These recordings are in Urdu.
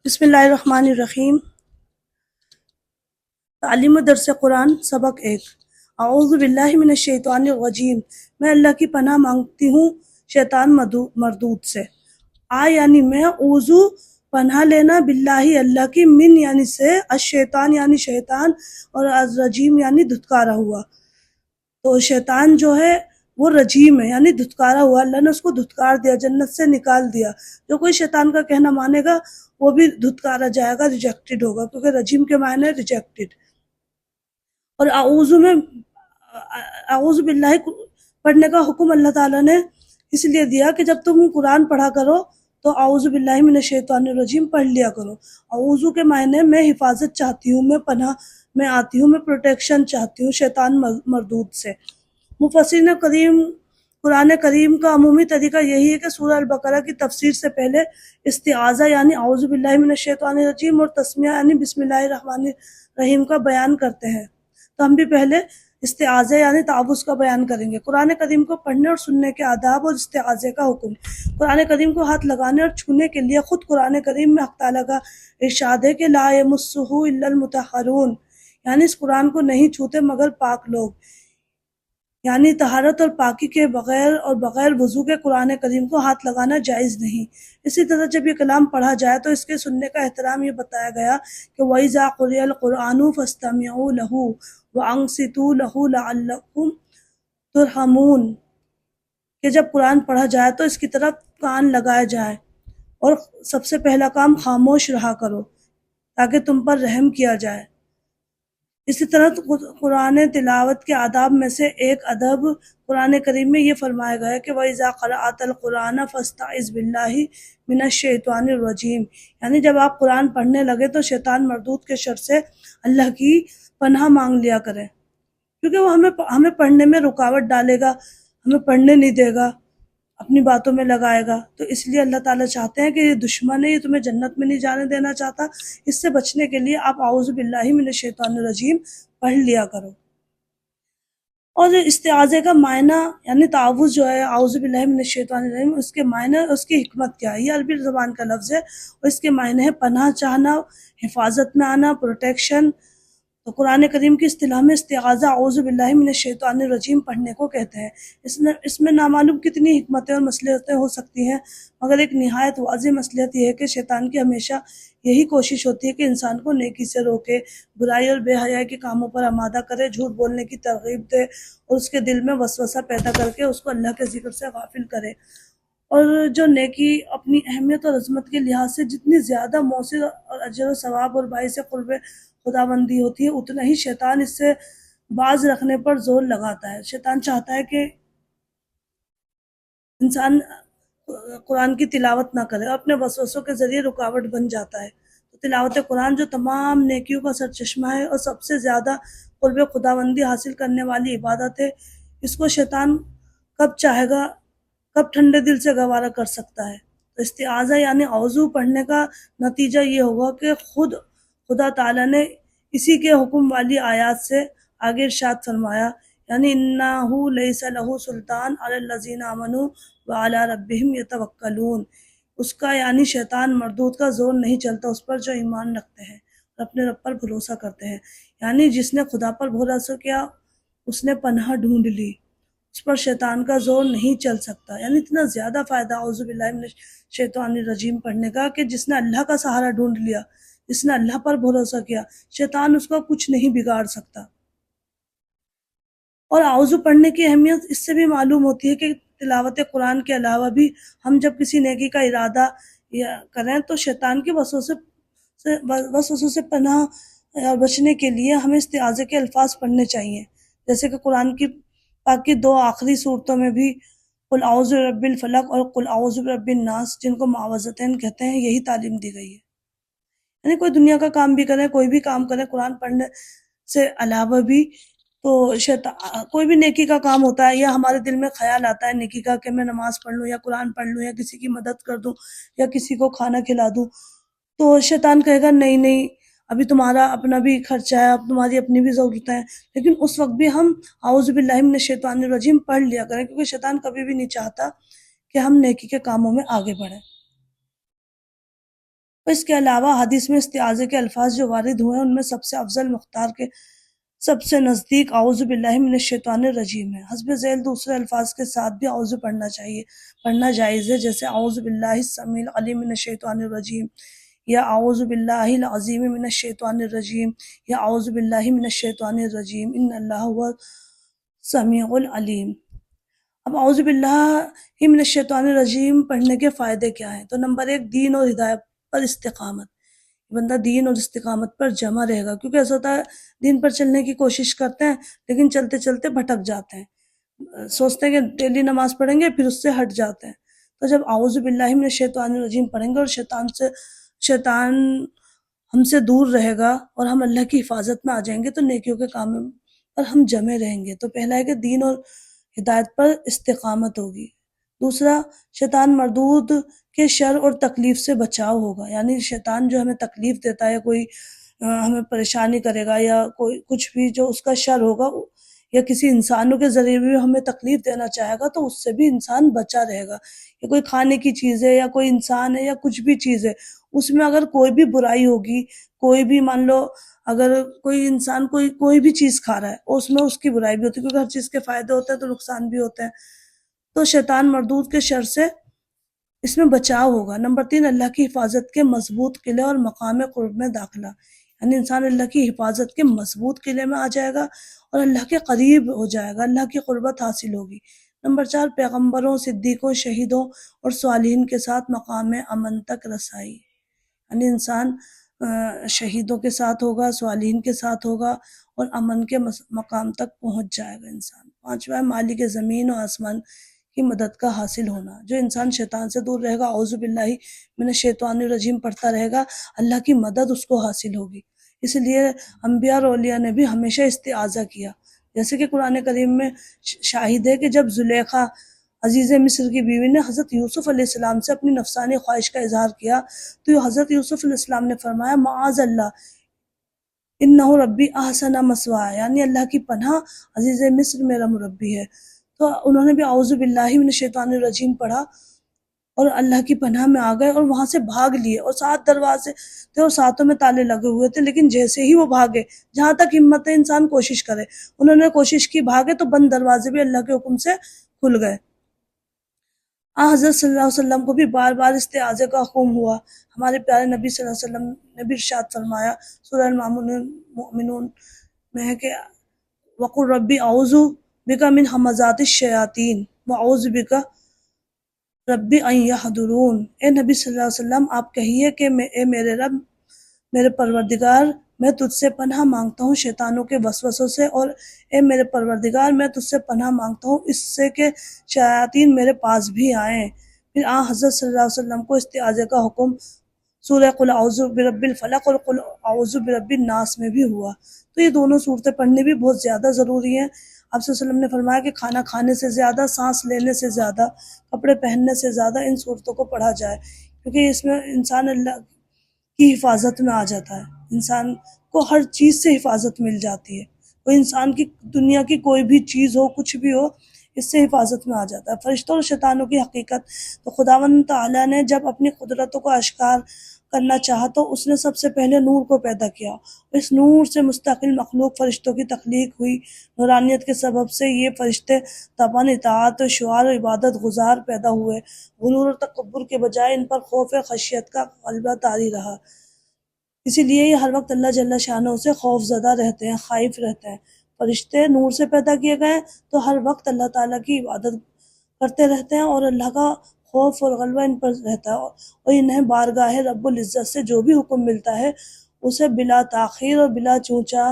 بسم اللہ الرحمن الرحیم۔ تعلیم و درس قرآن سبق 1۔ اعوذ باللہ من الشیطان الرجیم، میں اللہ کی پناہ مانگتی ہوں شیطان مردود سے۔ یعنی میں، اوذو پناہ لینا، باللہ اللہ کی، من یعنی سے، الشیطان یعنی شیطان، اور الرجیم یعنی دھتکارا ہوا۔ تو شیطان جو ہے وہ رجیم ہے، یعنی دھتکارا ہوا، اللہ نے اس کو دھتکار دیا، جنت سے نکال دیا۔ جو کوئی شیطان کا کہنا مانے گا وہ بھی دھتکارا جائے گا، ریجیکٹڈ ہوگا، کیونکہ رجیم کے معنی ریجیکٹڈ۔ اور اعوذ باللہ پڑھنے کا حکم اللہ تعالیٰ نے اس لیے دیا کہ جب تم قرآن پڑھا کرو تو اعوذ باللہ من الشیطان الرجیم پڑھ لیا کرو۔ اعوذ کے معنی میں حفاظت چاہتی ہوں، میں پناہ میں آتی ہوں، میں پروٹیکشن چاہتی ہوں شیطان مردود سے۔ مفسرین کریم قرآن کریم کا عمومی طریقہ یہی ہے کہ سورہ البقرہ کی تفسیر سے پہلے استعاذہ یعنی اعوذ باللہ من الشیطان الرجیم اور تسمیہ یعنی بسم اللہ الرحمن الرحیم کا بیان کرتے ہیں۔ تو ہم بھی پہلے استعاذہ یعنی تعوذ کا بیان کریں گے۔ قرآن کریم کو پڑھنے اور سننے کے آداب اور استعاذہ کا حکم۔ قرآن کریم کو ہاتھ لگانے اور چھونے کے لیے خود قرآن کریم میں حق تعالیٰ کا ارشاد ہے کہ لا یمسہ الا المطہرون، یعنی اس قرآن کو نہیں چھوتے مگر پاک لوگ، یعنی طہارت اور پاکی کے بغیر اور بغیر وضو کے قرآن کریم کو ہاتھ لگانا جائز نہیں۔ اسی طرح جب یہ کلام پڑھا جائے تو اس کے سننے کا احترام یہ بتایا گیا کہ وَإِذَا قُرِئَ الْقُرْآنُ فَاسْتَمِعُوا لَهُ وَأَنصِتُوا لَهُ لَعَلَّكُمْ تُرْحَمُونَ، کہ جب قرآن پڑھا جائے تو اس کی طرف کان لگائے جائے اور سب سے پہلا کام خاموش رہا کرو تاکہ تم پر رحم کیا جائے۔ اسی طرح قرآن تلاوت کے آداب میں سے ایک ادب قرآن کریم میں یہ فرمایا گیا ہے کہ وَإِذَا قَرَأْتَ الْقُرْآنَ فَاسْتَعِذْ بِاللَّهِ مِنَ الشَّيْطَانِ الرَّجِيمِ، یعنی جب آپ قرآن پڑھنے لگے تو شیطان مردود کے شر سے اللہ کی پناہ مانگ لیا کریں، کیونکہ وہ ہمیں پڑھنے میں رکاوٹ ڈالے گا، ہمیں پڑھنے نہیں دے گا، اپنی باتوں میں لگائے گا۔ تو اس لیے اللہ تعالیٰ چاہتے ہیں کہ یہ دشمن ہے، یہ تمہیں جنت میں نہیں جانے دینا چاہتا، اس سے بچنے کے لیے آپ اعوذ باللہ من الشیطان الرجیم پڑھ لیا کرو۔ اور استعاذہ کا معنی یعنی تعوذ جو ہے اعوذ باللہ من الشیطان الرجیم، اس کے معنی، اس کی حکمت کیا ہے؟ یہ عربی زبان کا لفظ ہے اور اس کے معنی ہے پناہ چاہنا، حفاظت میں آنا، پروٹیکشن۔ تو قرآن کریم کی اصطلاح میں استعاذہ اعوذ باللہ من الشیطان الرجیم پڑھنے کو کہتے ہیں۔ اس میں نامعلوم کتنی حکمتیں اور مصلحتیں ہو سکتی ہیں، مگر ایک نہایت واضح مصلحت یہ ہے کہ شیطان کی ہمیشہ یہی کوشش ہوتی ہے کہ انسان کو نیکی سے روکے، برائی اور بے حیائی کے کاموں پر آمادہ کرے، جھوٹ بولنے کی ترغیب دے اور اس کے دل میں وسوسہ پیدا کر کے اس کو اللہ کے ذکر سے غافل کرے۔ اور جو نیکی اپنی اہمیت اور عظمت کے لحاظ سے جتنی زیادہ مؤثر اور اجر و ثواب اور باعث قرب خداوندی ہوتی ہے، اتنا ہی شیطان اس سے باز رکھنے پر زور لگاتا ہے۔ شیطان چاہتا ہے کہ انسان قرآن کی تلاوت نہ کرے، اپنے وسوسوں کے ذریعے رکاوٹ بن جاتا ہے۔ تو تلاوت قرآن جو تمام نیکیوں کا سرچشمہ ہے اور سب سے زیادہ قرب خداوندی حاصل کرنے والی عبادت ہے، اس کو شیطان کب چاہے گا، کب ٹھنڈے دل سے گوارا کر سکتا ہے۔ تو استعاذہ یعنی اعوذ پڑھنے کا نتیجہ یہ ہوگا کہ خود خدا تعالیٰ نے اسی کے حکم والی آیات سے آگے ارشاد فرمایا، یعنی انہ لیس لہ سلطان علی الذین آمنوا وعلی ربہم یتوکلون، اس کا یعنی شیطان مردود کا زور نہیں چلتا اس پر جو ایمان رکھتے ہیں اور اپنے رب پر بھروسہ کرتے ہیں۔ یعنی جس نے خدا پر بھروسہ کیا اس نے پناہ ڈھونڈ لی، اس پر شیطان کا زور نہیں چل سکتا۔ یعنی اتنا زیادہ فائدہ اعوذ باللہ من الشیطان الرجیم پڑھنے کا کہ جس نے اللہ کا سہارا ڈھونڈ لیا، جس نے اللہ پر بھروسہ کیا، شیطان اس کا کچھ نہیں بگاڑ سکتا۔ اور اعوذ پڑھنے کی اہمیت اس سے بھی معلوم ہوتی ہے کہ تلاوت قرآن کے علاوہ بھی ہم جب کسی نیکی کا ارادہ کریں تو شیطان کے وسوسوں سے پناہ بچنے کے لیے ہمیں استعاذہ کے الفاظ پڑھنے چاہیے، جیسے کہ قرآن کی پاک کی دو آخری صورتوں میں بھی قل اعوذ برب الفلق اور قل اعوذ برب الناس، جن کو معوذتین کہتے ہیں، یہی تعلیم دی گئی ہے۔ یعنی کوئی دنیا کا کام بھی کریں، کوئی بھی کام کریں قرآن پڑھنے سے علاوہ بھی، تو کوئی بھی نیکی کا کام ہوتا ہے یا ہمارے دل میں خیال آتا ہے نیکی کا کہ میں نماز پڑھ لوں یا قرآن پڑھ لوں یا کسی کی مدد کر دوں یا کسی کو کھانا کھلا دوں، تو شیطان کہے گا نہیں نہیں، ابھی تمہارا اپنا بھی خرچہ ہے، اب تمہاری اپنی بھی ضرورتیں ہیں۔ لیکن اس وقت بھی ہم اعوذ باللہ من الشیطان الرجیم پڑھ لیا کریں، کیونکہ شیطان کبھی بھی نہیں چاہتا کہ ہم نیکی کے کاموں میں آگے بڑھیں۔ اور اس کے علاوہ حدیث میں استعاذے کے الفاظ جو وارد ہوئے ہیں ان میں سب سے افضل مختار کے سب سے نزدیک اعوذ باللہ من الشیطان الرجیم ہے۔ حسب ذیل دوسرے الفاظ کے ساتھ بھی اعوذ پڑھنا جائز ہے، جیسے اعوذ باللہ السمیع العلیم من الشیطان الرجیم، یا اعوذ باللہ العظیم من الشیطان الرجیم، یا اعوذ باللہ من الشیطان الرجیم ان اللہ هو السمیع العلیم۔ اب اعوذ باللہ من الشیطان الرجیم پڑھنے کے فائدے کیا ہیں؟ تو نمبر 1، دین اور ہدایت پر استقامت، بندہ دین اور استقامت پر جمع رہے گا، کیونکہ ایسا ہوتا ہے دین پر چلنے کی کوشش کرتے ہیں لیکن چلتے چلتے بھٹک جاتے ہیں، سوچتے ہیں کہ ڈیلی نماز پڑھیں گے پھر اس سے ہٹ جاتے ہیں۔ تو جب اعوذ باللہ من الشیطان الرجیم پڑھیں گے اور شیطان ہم سے دور رہے گا اور ہم اللہ کی حفاظت میں آ جائیں گے تو نیکیوں کے کام پر ہم جمے رہیں گے۔ تو پہلا ہے کہ دین اور ہدایت پر استقامت ہوگی۔ دوسرا، شیطان مردود کے شر اور تکلیف سے بچاؤ ہوگا، یعنی شیطان جو ہمیں تکلیف دیتا ہے، کوئی ہمیں پریشانی کرے گا یا کوئی کچھ بھی جو اس کا شر ہوگا، یا کسی انسانوں کے ذریعے بھی ہمیں تکلیف دینا چاہے گا تو اس سے بھی انسان بچا رہے گا۔ یا کوئی کھانے کی چیز ہے یا کوئی انسان ہے یا کچھ بھی چیز ہے، اس میں اگر کوئی بھی برائی ہوگی، کوئی بھی مان لو اگر کوئی انسان کوئی بھی چیز کھا رہا ہے اور اس میں اس کی برائی بھی ہوتی ہے، کیونکہ ہر چیز کے فائدے ہوتے ہیں تو نقصان بھی ہوتے ہیں، تو شیطان مردود کے شر سے اس میں بچاؤ ہوگا۔ نمبر 3، اللہ کی حفاظت کے مضبوط قلعے اور مقام قرب میں داخلہ، یعنی انسان اللہ کی حفاظت کے مضبوط قلعے میں آ جائے گا اور اللہ کے قریب ہو جائے گا، اللہ کی قربت حاصل ہوگی۔ نمبر 4، پیغمبروں، صدیقوں، شہیدوں اور صالحین کے ساتھ مقام امن تک رسائی، یعنی انسان شہیدوں کے ساتھ ہوگا، صالحین کے ساتھ ہوگا اور امن کے مقام تک پہنچ جائے گا انسان۔ 5واں، مالک زمین و آسمان کی مدد کا حاصل ہونا، جو انسان شیطان سے دور رہے گا، اعوذ باللہ من الشیطان الرجیم پڑھتا رہے گا، اللہ کی مدد اس کو حاصل ہوگی۔ اس لیے انبیاء اور اولیاء نے بھی ہمیشہ استعاذہ کیا، جیسے کہ قرآن کریم میں شاہد ہے کہ جب زلیخا عزیز مصر کی بیوی نے حضرت یوسف علیہ السلام سے اپنی نفسانی خواہش کا اظہار کیا تو حضرت یوسف علیہ السلام نے فرمایا معاذ اللہ انہ ربی احسن مثوایا، یعنی اللہ کی پناہ، عزیز مصر میرا مربی ہے۔ تو انہوں نے بھی اعوذ باللہ من الشیطان الرجیم پڑھا اور اللہ کی پناہ میں آ گئے اور وہاں سے بھاگ لیے، اور 7 دروازے تھے اور 7 میں تالے لگے ہوئے تھے، لیکن جیسے ہی وہ بھاگے، جہاں تک ہمت ہے انسان کوشش کرے، انہوں نے کوشش کی بھاگے تو بند دروازے بھی اللہ کے حکم سے کھل گئے۔ حضرت صلی اللہ علیہ وسلم کو بھی بار بار استعاذے کا حکم ہوا۔ ہمارے پیارے نبی صلی اللہ علیہ وسلم نے بھی ارشاد فرمایا سورہ المؤمنون میں ہے کہ وَقُلْ رَبِّ أَعُوذُ بِكَ مِنْ ہَمَزَاتِ الشَّيَاطِينِ وَأَعُوذُ بِكَ رَبِّ أَنْ يَحْضُرُونِ۔ اے نبی صلی اللہ علیہ وسلم آپ کہیے کہ اے میرے رب، میرے پروردگار، میں تجھ سے پناہ مانگتا ہوں شیطانوں کے وسوسوں سے، اور اے میرے پروردگار میں تجھ سے پناہ مانگتا ہوں اس سے کہ شیاطین میرے پاس بھی آئیں۔ پھر حضرت صلی اللہ علیہ وسلم کو استعاذے کا حکم سورہ قل اعوذ برب الفلق اور قل اعوذ برب الناس میں بھی ہوا۔ تو یہ دونوں صورتیں پڑھنی بھی بہت زیادہ ضروری ہیں۔ آپ صلی اللہ علیہ وسلم نے فرمایا کہ کھانا کھانے سے زیادہ، سانس لینے سے زیادہ، کپڑے پہننے سے زیادہ ان صورتوں کو پڑھا جائے، کیونکہ اس میں انسان اللہ کی حفاظت میں آ جاتا ہے، انسان کو ہر چیز سے حفاظت مل جاتی ہے، کوئی انسان کی دنیا کی کوئی بھی چیز ہو، کچھ بھی ہو، اس سے حفاظت میں آ جاتا ہے۔ فرشتوں اور شیطانوں کی حقیقت، تو خداوند تعالیٰ نے جب اپنی قدرتوں کو اشکار کرنا چاہا تو اس نے سب سے پہلے نور کو پیدا کیا، اس نور سے مستقل مخلوق فرشتوں کی تخلیق ہوئی۔ نورانیت کے سبب سے یہ فرشتے طبعاً اطاعت، شعار و عبادت گزار پیدا ہوئے، غرور اور تکبر کے بجائے ان پر خوف خشیت کا غلبہ طاری رہا، اسی لیے یہ ہر وقت اللہ جل شانہ سے خوف زدہ رہتے ہیں، خائف رہتے ہیں۔ فرشتے نور سے پیدا کیے گئے تو ہر وقت اللہ تعالیٰ کی عبادت کرتے رہتے ہیں اور اللہ کا خوف اور غلبہ ان پر رہتا ہے، اور انہیں بارگاہ رب العزت سے جو بھی حکم ملتا ہے اسے بلا تاخیر اور بلا چونچا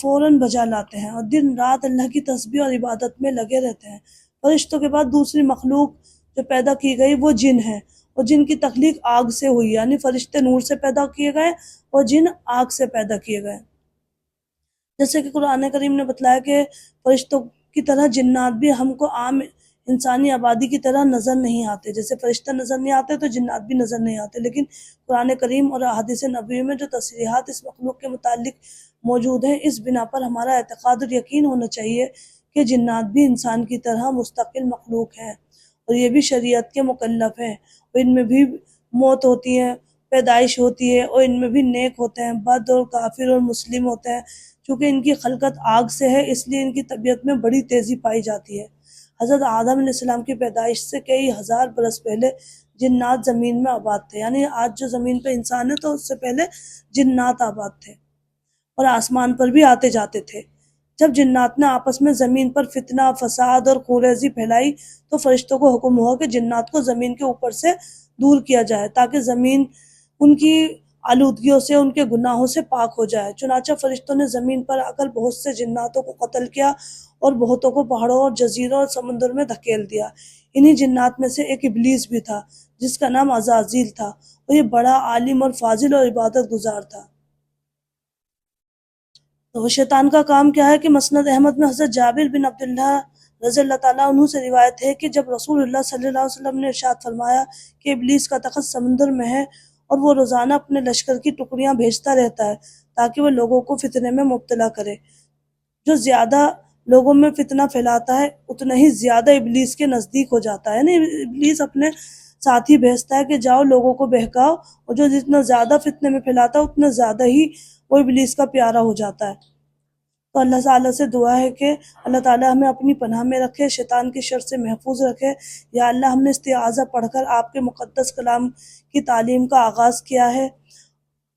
فوراً بجا لاتے ہیں، اور دن رات اللہ کی تسبیح اور عبادت میں لگے رہتے ہیں۔ فرشتوں کے بعد دوسری مخلوق جو پیدا کی گئی وہ جن ہے، اور جن کی تخلیق آگ سے ہوئی، یعنی فرشتے نور سے پیدا کیے گئے اور جن آگ سے پیدا کیے گئے۔ جیسے کہ قرآن کریم نے بتلایا کہ فرشتوں کی طرح جنات بھی ہم کو عام انسانی آبادی کی طرح نظر نہیں آتے، جیسے فرشتہ نظر نہیں آتے تو جنات بھی نظر نہیں آتے، لیکن قرآن کریم اور احادیث نبوی میں جو تصریحات اس مخلوق کے متعلق موجود ہیں، اس بنا پر ہمارا اعتقاد اور یقین ہونا چاہیے کہ جنات بھی انسان کی طرح مستقل مخلوق ہیں اور یہ بھی شریعت کے مکلف ہیں، اور ان میں بھی موت ہوتی ہے، پیدائش ہوتی ہے اور ان میں بھی نیک ہوتے ہیں، بد اور کافر اور مسلم ہوتے ہیں۔ چونکہ ان کی خلقت آگ سے ہے اس لیے ان کی طبیعت میں بڑی تیزی پائی جاتی ہے۔ حضرت آدم علیہ السلام کی پیدائش سے کئی ہزار برس پہلے جنات زمین میں آباد تھے، یعنی آج جو زمین پہ انسان ہے تو اس سے پہلے جنات آباد تھے اور آسمان پر بھی آتے جاتے تھے۔ جب جنات نے آپس میں زمین پر فتنہ، فساد اور خونریزی پھیلائی تو فرشتوں کو حکم ہوا کہ جنات کو زمین کے اوپر سے دور کیا جائے تاکہ زمین ان کی آلودگیوں سے، ان کے گناہوں سے پاک ہو جائے۔ چنانچہ فرشتوں نے زمین پر آ کر بہت سے جناتوں کو قتل کیا اور بہتوں کو پہاڑوں اور جزیروں اور سمندر میں دھکیل دیا۔ انہی جنات میں سے ایک ابلیس بھی تھا جس کا نام عزازیل تھا، اور یہ بڑا عالم اور فاضل اور عبادت گزار تھا۔ تو شیطان کا کام کیا ہے کہ مسند احمد میں حضرت جابر بن عبداللہ رضی اللہ تعالیٰ عنہ سے روایت ہے کہ جب رسول اللہ صلی اللہ علیہ وسلم نے ارشاد فرمایا کہ ابلیس کا تخت سمندر میں ہے اور وہ روزانہ اپنے لشکر کی ٹکڑیاں بھیجتا رہتا ہے تاکہ وہ لوگوں کو فتنے میں مبتلا کرے، جو زیادہ لوگوں میں فتنہ پھیلاتا ہے اتنا ہی زیادہ ابلیس کے نزدیک ہو جاتا ہے، یعنی ابلیس اپنے ساتھی بھیجتا ہے کہ جاؤ لوگوں کو بہکاؤ، اور جو جتنا زیادہ فتنے میں پھیلاتا ہے اتنا زیادہ ہی وہ ابلیس کا پیارا ہو جاتا ہے۔ تو اللہ تعالیٰ سے دعا ہے کہ اللہ تعالیٰ ہمیں اپنی پناہ میں رکھے، شیطان کی شر سے محفوظ رکھے۔ یا اللہ، ہم نے استعاذہ پڑھ کر آپ کے مقدس کلام کی تعلیم کا آغاز کیا ہے،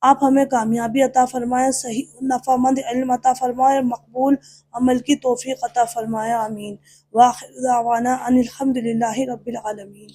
آپ ہمیں کامیابی عطا فرمائیں، صحیح نفع مند علم عطا فرمائیں، مقبول عمل کی توفیق عطا فرمائیں، آمین۔ وآخر دعوانا ان الحمد للہ رب العالمین۔